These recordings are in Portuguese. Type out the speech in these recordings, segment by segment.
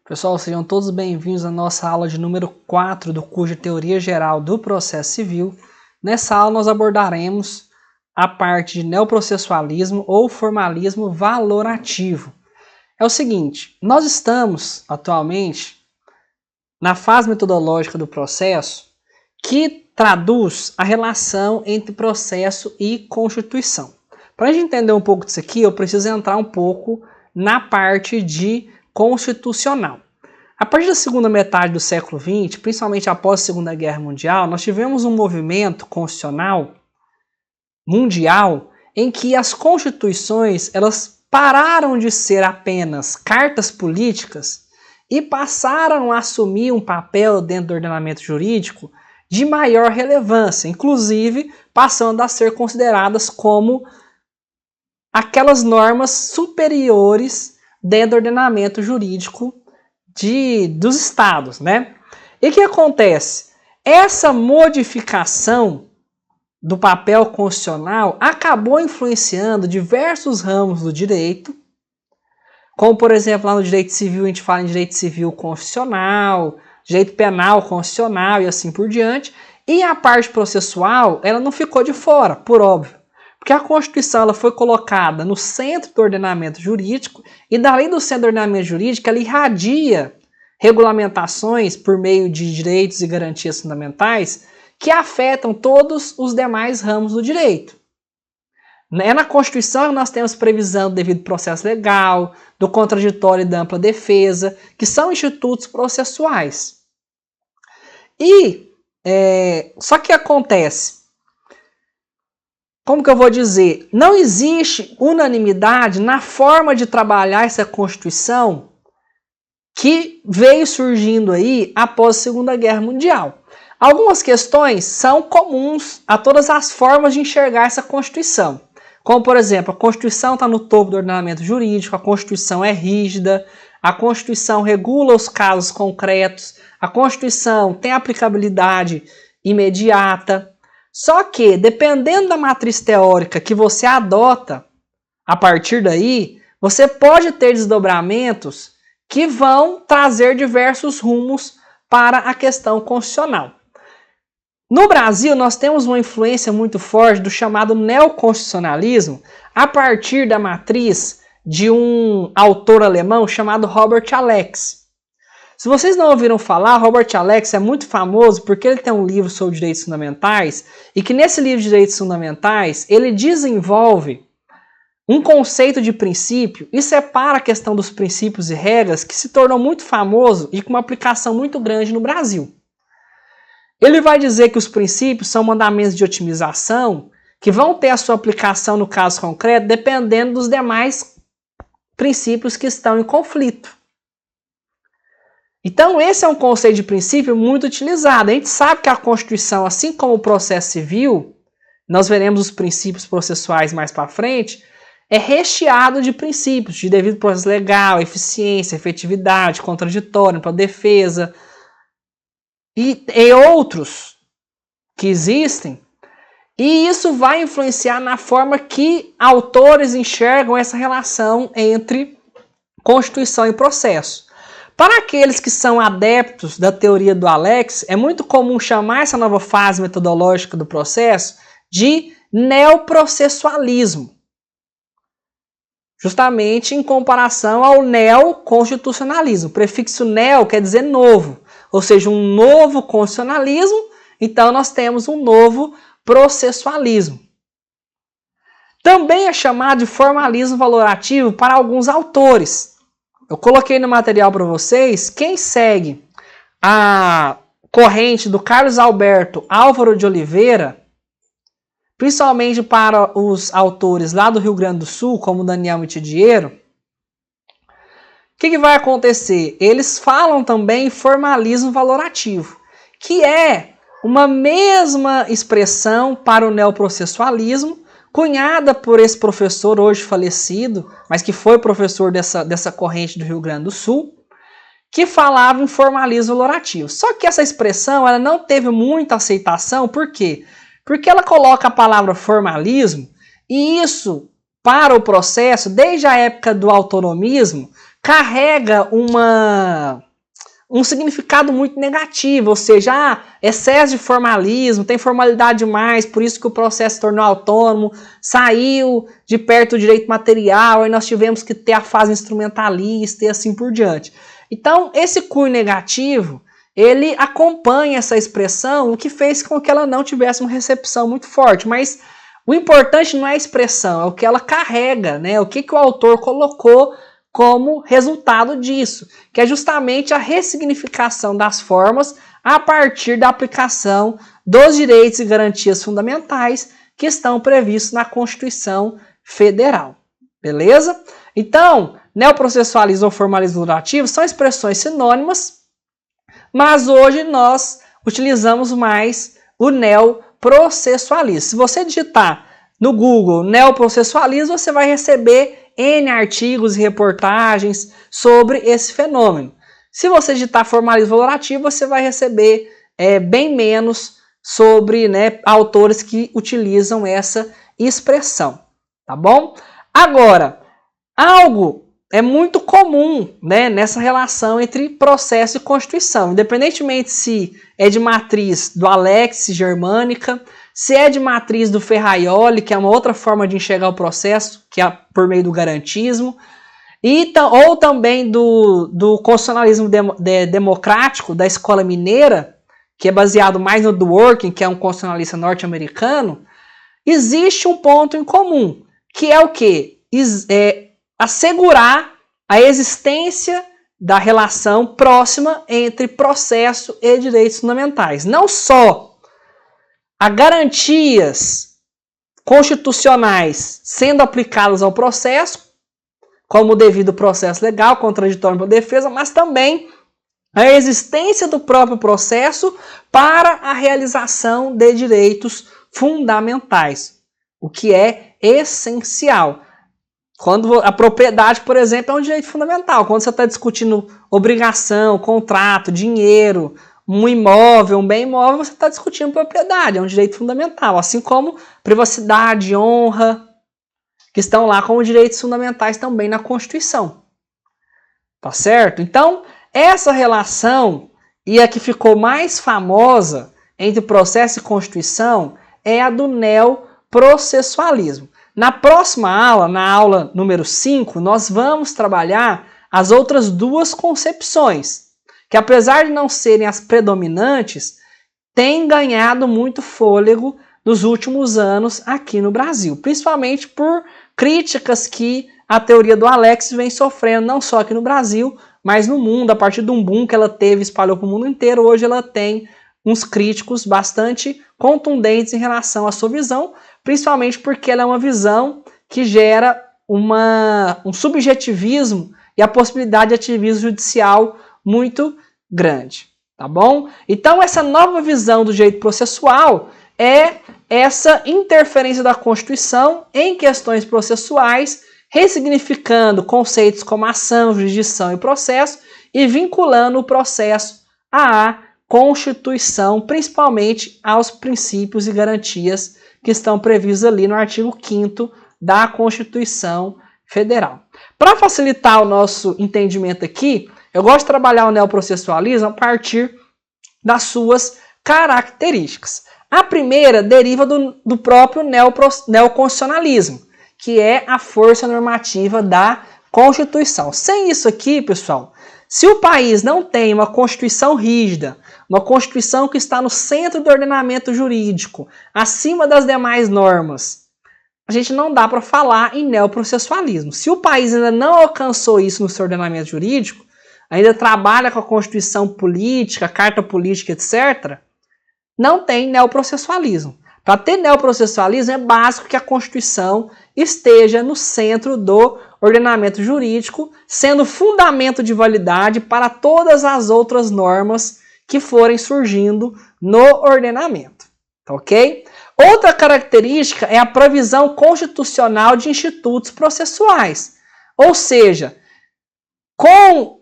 Pessoal, sejam todos bem-vindos à nossa aula de número 4 do curso de Teoria Geral do Processo Civil. Nessa aula nós abordaremos a parte de neoprocessualismo ou formalismo valorativo. É o seguinte, nós estamos atualmente na fase metodológica do processo que traduz a relação entre processo e constituição. Para a gente entender um pouco disso aqui, eu preciso entrar um pouco na parte de constitucional. A partir da segunda metade do século XX, principalmente após a Segunda Guerra Mundial, nós tivemos um movimento constitucional mundial em que as constituições elas pararam de ser apenas cartas políticas e passaram a assumir um papel dentro do ordenamento jurídico de maior relevância, inclusive passando a ser consideradas como aquelas normas superiores dentro do ordenamento jurídico dos estados, né? E o que acontece? Essa modificação do papel constitucional acabou influenciando diversos ramos do direito, como por exemplo lá no direito civil a gente fala em direito civil constitucional, direito penal constitucional e assim por diante, e a parte processual ela não ficou de fora, por óbvio. Porque a Constituição ela foi colocada no centro do ordenamento jurídico e dali do centro do ordenamento jurídico ela irradia regulamentações por meio de direitos e garantias fundamentais que afetam todos os demais ramos do direito. Na Constituição nós temos previsão do devido processo legal, do contraditório e da ampla defesa, que são institutos processuais. Só que acontece, como que eu vou dizer? Não existe unanimidade na forma de trabalhar essa Constituição que veio surgindo aí após a Segunda Guerra Mundial. Algumas questões são comuns a todas as formas de enxergar essa Constituição. Como, por exemplo, a Constituição está no topo do ordenamento jurídico, a Constituição é rígida, a Constituição regula os casos concretos, a Constituição tem aplicabilidade imediata. Só que, dependendo da matriz teórica que você adota, a partir daí, você pode ter desdobramentos que vão trazer diversos rumos para a questão constitucional. No Brasil, nós temos uma influência muito forte do chamado neoconstitucionalismo, a partir da matriz de um autor alemão chamado Robert Alex. Se vocês não ouviram falar, Robert Alex é muito famoso porque ele tem um livro sobre direitos fundamentais e que nesse livro de direitos fundamentais ele desenvolve um conceito de princípio e separa a questão dos princípios e regras que se tornou muito famoso e com uma aplicação muito grande no Brasil. Ele vai dizer que os princípios são mandamentos de otimização que vão ter a sua aplicação no caso concreto dependendo dos demais princípios que estão em conflito. Então esse é um conceito de princípio muito utilizado. A gente sabe que a Constituição, assim como o processo civil, nós veremos os princípios processuais mais para frente, é recheado de princípios de devido processo legal, eficiência, efetividade, contraditório, para defesa e outros que existem. E isso vai influenciar na forma que autores enxergam essa relação entre Constituição e processo. Para aqueles que são adeptos da teoria do Alex, é muito comum chamar essa nova fase metodológica do processo de neoprocessualismo. Justamente em comparação ao neoconstitucionalismo. O prefixo neo quer dizer novo, ou seja, um novo constitucionalismo, então nós temos um novo processualismo. Também é chamado de formalismo valorativo para alguns autores. Eu coloquei no material para vocês, quem segue a corrente do Carlos Alberto Álvaro de Oliveira, principalmente para os autores lá do Rio Grande do Sul, como Daniel Mitidiero, o que vai acontecer? Eles falam também em formalismo valorativo, que é uma mesma expressão para o neoprocessualismo, cunhada por esse professor hoje falecido, mas que foi professor dessa corrente do Rio Grande do Sul, que falava em formalismo valorativo. Só que essa expressão ela não teve muita aceitação, por quê? Porque ela coloca a palavra formalismo, e isso, para o processo, desde a época do autonomismo, carrega um significado muito negativo, ou seja, excesso de formalismo, tem formalidade demais, por isso que o processo se tornou autônomo, saiu de perto do direito material, aí nós tivemos que ter a fase instrumentalista e assim por diante. Então, esse cunho negativo, ele acompanha essa expressão, o que fez com que ela não tivesse uma recepção muito forte, mas o importante não é a expressão, é o que ela carrega, né? O que o autor colocou como resultado disso, que é justamente a ressignificação das formas a partir da aplicação dos direitos e garantias fundamentais que estão previstos na Constituição Federal. Beleza? Então, neoprocessualismo ou formalismo durativo são expressões sinônimas, mas hoje nós utilizamos mais o neoprocessualismo. Se você digitar no Google neoprocessualismo, você vai receber N artigos e reportagens sobre esse fenômeno. Se você digitar formalismo valorativo, você vai receber bem menos sobre, né, autores que utilizam essa expressão, tá bom? Agora, algo é muito comum, né, nessa relação entre processo e Constituição, independentemente se é de matriz do Alex germânica, se é de matriz do Ferraioli, que é uma outra forma de enxergar o processo, que é por meio do garantismo, ou também do constitucionalismo democrático da escola mineira, que é baseado mais no Dworkin, que é um constitucionalista norte-americano, existe um ponto em comum, que é o quê? Assegurar a existência da relação próxima entre processo e direitos fundamentais. Não só há garantias constitucionais sendo aplicadas ao processo, como o devido processo legal, contraditório para defesa, mas também a existência do próprio processo para a realização de direitos fundamentais, o que é essencial. Quando a propriedade, por exemplo, é um direito fundamental. Quando você está discutindo obrigação, contrato, dinheiro, um imóvel, um bem imóvel, você está discutindo propriedade, é um direito fundamental, assim como privacidade, honra, que estão lá como direitos fundamentais também na Constituição. Tá certo? Então, essa relação, e a que ficou mais famosa entre processo e Constituição, é a do neoprocessualismo. Na próxima aula, na aula número 5, nós vamos trabalhar as outras duas concepções, que apesar de não serem as predominantes, têm ganhado muito fôlego nos últimos anos aqui no Brasil, principalmente por críticas que a teoria do Alex vem sofrendo, não só aqui no Brasil, mas no mundo, a partir de um boom que ela teve, espalhou para o mundo inteiro. Hoje ela tem uns críticos bastante contundentes em relação à sua visão, principalmente porque ela é uma visão que gera um subjetivismo e a possibilidade de ativismo judicial muito grande, tá bom? Então essa nova visão do direito processual é essa interferência da Constituição em questões processuais, ressignificando conceitos como ação, jurisdição e processo e vinculando o processo à Constituição, principalmente aos princípios e garantias que estão previstos ali no artigo 5º da Constituição Federal. Para facilitar o nosso entendimento aqui, eu gosto de trabalhar o neoprocessualismo a partir das suas características. A primeira deriva do próprio neoconstitucionalismo, que é a força normativa da Constituição. Sem isso aqui, pessoal, se o país não tem uma Constituição rígida, uma Constituição que está no centro do ordenamento jurídico, acima das demais normas, a gente não dá para falar em neoprocessualismo. Se o país ainda não alcançou isso no seu ordenamento jurídico, ainda trabalha com a Constituição política, carta política, etc., não tem neoprocessualismo. Para ter neoprocessualismo é básico que a Constituição esteja no centro do ordenamento jurídico, sendo fundamento de validade para todas as outras normas que forem surgindo no ordenamento. Ok? Outra característica é a provisão constitucional de institutos processuais. Ou seja, com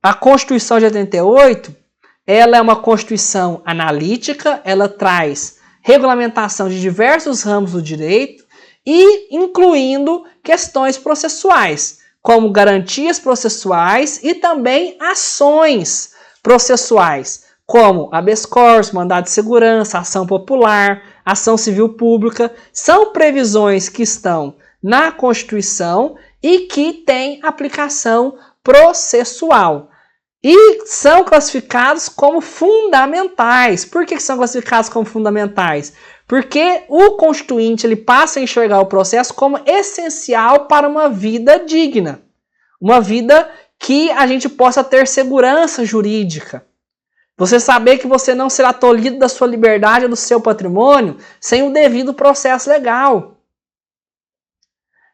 a Constituição de 88, ela é uma Constituição analítica, ela traz regulamentação de diversos ramos do direito e incluindo questões processuais, como garantias processuais e também ações processuais, como habeas corpus, mandado de segurança, ação popular, ação civil pública. São previsões que estão na Constituição e que têm aplicação processual. E são classificados como fundamentais. Por que são classificados como fundamentais? Porque o Constituinte ele passa a enxergar o processo como essencial para uma vida digna. Uma vida que a gente possa ter segurança jurídica. Você saber que você não será tolhido da sua liberdade ou do seu patrimônio sem o devido processo legal.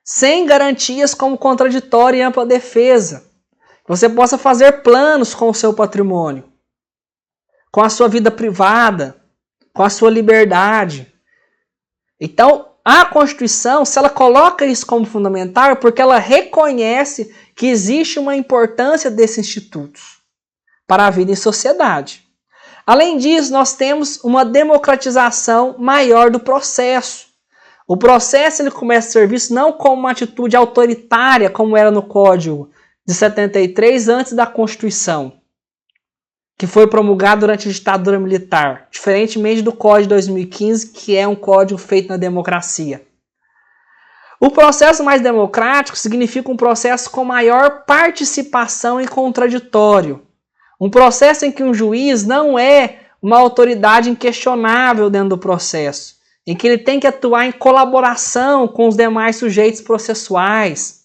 Sem garantias como contraditório e ampla defesa. Você possa fazer planos com o seu patrimônio, com a sua vida privada, com a sua liberdade. Então, a Constituição, se ela coloca isso como fundamental, é porque ela reconhece que existe uma importância desses institutos para a vida em sociedade. Além disso, nós temos uma democratização maior do processo. O processo ele começa a ser visto não como uma atitude autoritária, como era no Código de 73, antes da Constituição, que foi promulgado durante a ditadura militar, diferentemente do Código de 2015, que é um código feito na democracia. O processo mais democrático significa um processo com maior participação em contraditório. Um processo em que um juiz não é uma autoridade inquestionável dentro do processo, em que ele tem que atuar em colaboração com os demais sujeitos processuais.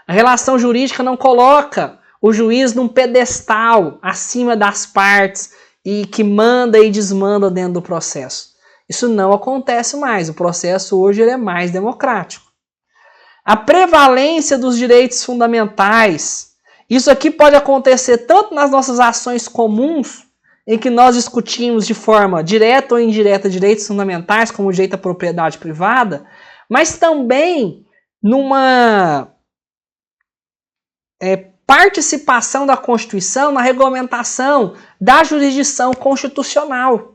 A relação jurídica não coloca o juiz num pedestal acima das partes e que manda e desmanda dentro do processo. Isso não acontece mais. O processo hoje ele é mais democrático. A prevalência dos direitos fundamentais. Isso aqui pode acontecer tanto nas nossas ações comuns, em que nós discutimos de forma direta ou indireta direitos fundamentais, como o direito à propriedade privada, mas também numa participação da Constituição na regulamentação da jurisdição constitucional.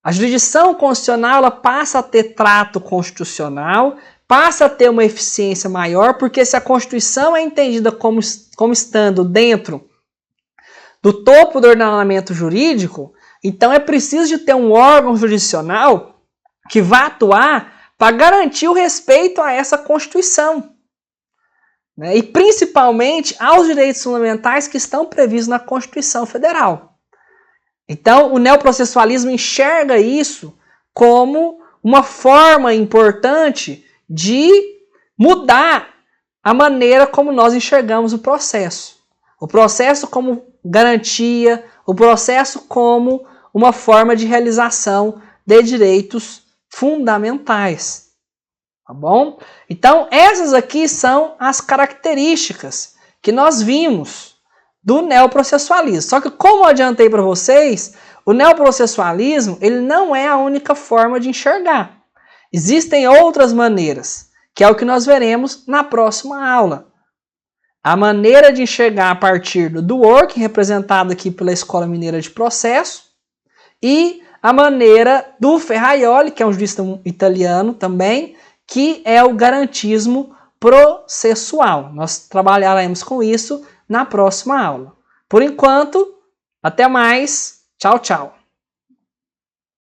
A jurisdição constitucional ela passa a ter trato constitucional, passa a ter uma eficiência maior, porque se a Constituição é entendida como estando dentro do topo do ordenamento jurídico, então é preciso de ter um órgão jurisdicional que vá atuar para garantir o respeito a essa Constituição. E principalmente aos direitos fundamentais que estão previstos na Constituição Federal. Então, o neoprocessualismo enxerga isso como uma forma importante de mudar a maneira como nós enxergamos o processo. O processo como garantia, o processo como uma forma de realização de direitos fundamentais. Tá bom? Então, essas aqui são as características que nós vimos do neoprocessualismo. Só que, como eu adiantei para vocês, o neoprocessualismo ele não é a única forma de enxergar. Existem outras maneiras, que é o que nós veremos na próxima aula. A maneira de enxergar a partir do working, representado aqui pela Escola Mineira de Processo, e a maneira do Ferraioli, que é um jurista italiano também, que é o garantismo processual. Nós trabalharemos com isso na próxima aula. Por enquanto, até mais. Tchau, tchau.